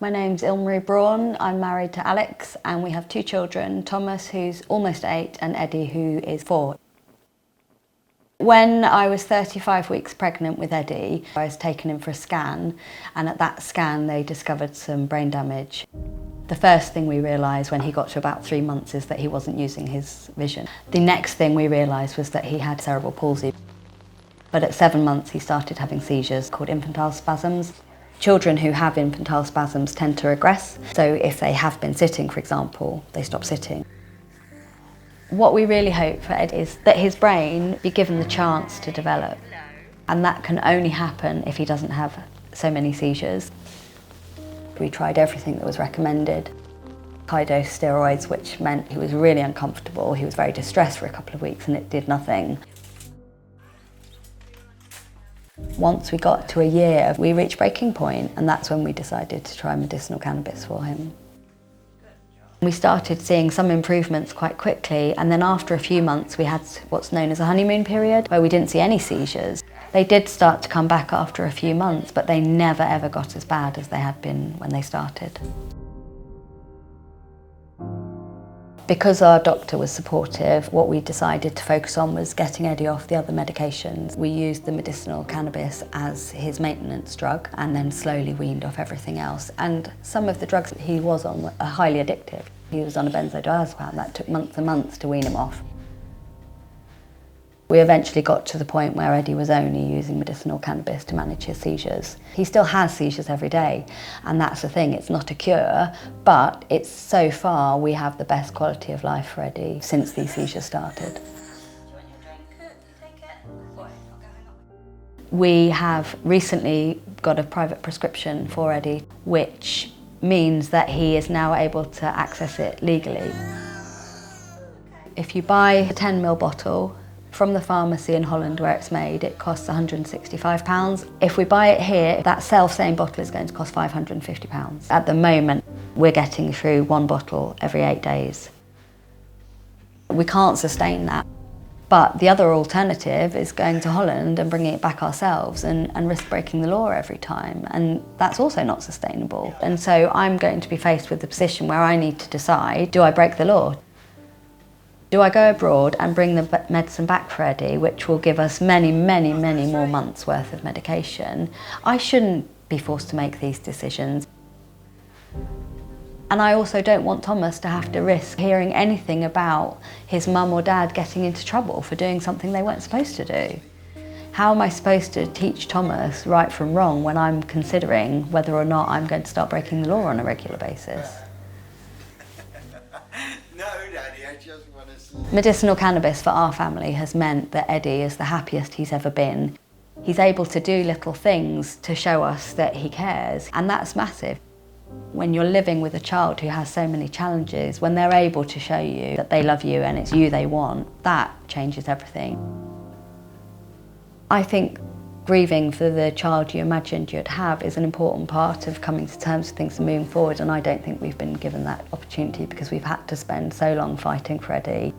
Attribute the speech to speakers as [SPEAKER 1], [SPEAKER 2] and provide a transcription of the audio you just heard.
[SPEAKER 1] My name's Ilmarie, I'm married to Alex and we have two children, Thomas who's almost 8 and Eddie who is 4. When I was 35 weeks pregnant with Eddie, I was taken in for a scan, and at that scan they discovered some brain damage. The first thing we realised when he got to about 3 months is that he wasn't using his vision. The next thing we realised was that he had cerebral palsy. But at 7 months he started having seizures called infantile spasms. Children who have infantile spasms tend to regress, so if they have been sitting, for example, they stop sitting. What we really hope for Ed is that his brain be given the chance to develop, and that can only happen if he doesn't have so many seizures. We tried everything that was recommended. High-dose steroids, which meant he was really uncomfortable. He was very distressed for a couple of weeks and it did nothing. Once we got to a year, we reached breaking point, and that's when we decided to try medicinal cannabis for him. We started seeing some improvements quite quickly, and then after a few months we had what's known as a honeymoon period where we didn't see any seizures. They did start to come back after a few months, but they never ever got as bad as they had been when they started. Because our doctor was supportive, what we decided to focus on was getting Eddie off the other medications. We used the medicinal cannabis as his maintenance drug and then slowly weaned off everything else. And some of the drugs that he was on were highly addictive. He was on a benzodiazepam. That took months and months to wean him off. We eventually got to the point where Eddie was only using medicinal cannabis to manage his seizures. He still has seizures every day, and that's the thing, it's not a cure, but it's so far we have the best quality of life for Eddie since these seizures started. We have recently got a private prescription for Eddie, which means that he is now able to access it legally. If you buy a 10ml bottle, from the pharmacy in Holland where it's made, it costs £165. If we buy it here, that self-same bottle is going to cost £550. At the moment, we're getting through 1 bottle every 8 days. We can't sustain that. But the other alternative is going to Holland and bringing it back ourselves and risk breaking the law every time. And that's also not sustainable. And so I'm going to be faced with the position where I need to decide, do I break the law? Do I go abroad and bring the medicine back for Eddie, which will give us many, many, many more months worth of medication? I shouldn't be forced to make these decisions. And I also don't want Thomas to have to risk hearing anything about his mum or dad getting into trouble for doing something they weren't supposed to do. How am I supposed to teach Thomas right from wrong when I'm considering whether or not I'm going to start breaking the law on a regular basis? Medicinal cannabis for our family has meant that Eddie is the happiest he's ever been. He's able to do little things to show us that he cares, and that's massive. When you're living with a child who has so many challenges, when they're able to show you that they love you and it's you they want, that changes everything. I think grieving for the child you imagined you'd have is an important part of coming to terms with things and moving forward, and I don't think we've been given that opportunity because we've had to spend so long fighting for Eddie.